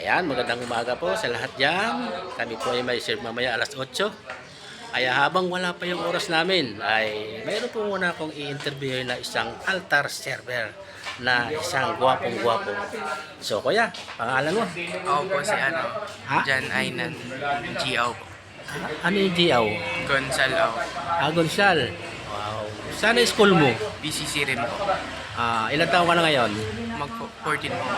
Ayan, magandang umaga po sa lahat dyan. Kami po ay may serve mamaya alas 8. Kaya habang wala pa yung oras namin, ay mayroon po muna akong i-interview na isang altar server na isang gwapong-gwapo. So, kuya, pangalan mo? Ako po si Ha? Jan Aynan, Giaw po. Ano yung Giaw? Gonzal ako. Gonzal. Wow. Sana school mo? BCC rin po. Ilan taon ka na ngayon? Mag-14 po.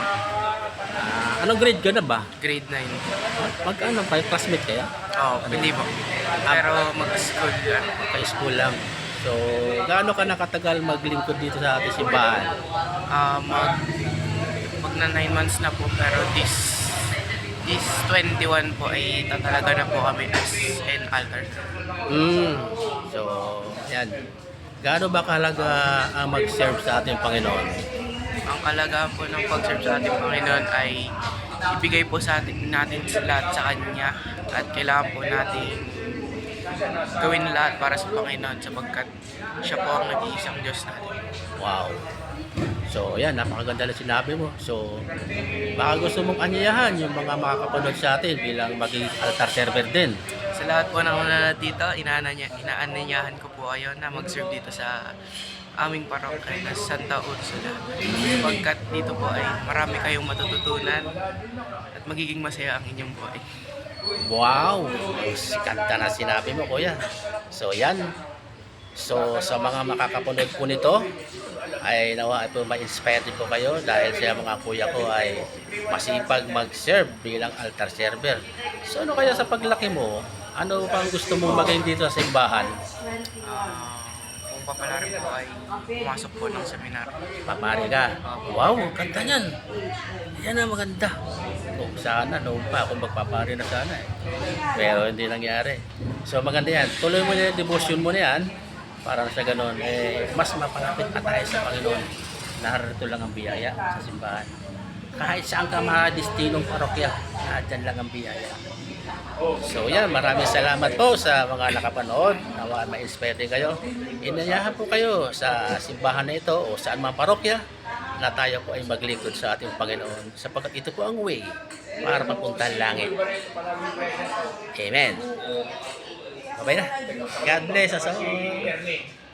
Anong grade ka na ba? Grade 9. Mag-ano kayo? Classmate kaya? Hindi po. Pero mag-school yan. Ka-school lang. So, gaano ka nakatagal maglingkod dito sa ating simbahan? Mag na 9 months na po. Pero this 21 po ay tatalaga na po kami as an altar. So, yan. Gaano ba kahalaga ang mag-serve sa ating Panginoon? Ang kalagahan po ng pag-serve sa ating Panginoon ay ibigay po sa natin lahat sa Kanya at kailangan po natin gawin lahat para sa Panginoon sapagkat siya po ang nag-iisang Diyos natin. Wow. So, yan. Napakaganda na sinabi mo. So, baka gusto mong anyayahan yung mga makakapanood sa atin bilang maging altar server din. Sa lahat po ng mga dito, inaanyayahan ko po kayo na mag-serve dito sa aming parokya na Santa Ursula. Pagkat dito po ay marami kayong matututunan at magiging masaya ang inyong buhay. Wow! Ganda na sinabi mo, kuya. So, yan. So, sa mga makakapanood po nito, ay nawa ito ma-inspire din po kayo dahil sa mga kuya ko ay masipag mag-serve bilang altar server. So, ano kaya sa paglaki mo? Ano pang gusto mong maging dito sa simbahan? Kung papalarin po ay pumasok po ng seminar. Papari ka. Wow, ganda yan. Yan ang maganda. Kung sana, noon pa ako magpapari na sana eh. Pero hindi nangyari. So maganda yan. Tuloy mo na yung devotion mo na yan. Para sa ganun, mas mapalapit pa tayo sa Panginoon. Narito lang ang biyaya sa simbahan. Kahit saan ka mahadistinong parokya, dyan lang ang biyaya. So yan, maraming salamat po sa mga nakapanood. Nawa ma-inspire din kayo. Inayahan po kayo sa simbahan na ito o saan mga parokya na tayo po ay maglingkod sa ating Panginoon sapagkat ito po ang way para papunta langit. Amen. Bye na. God bless us all.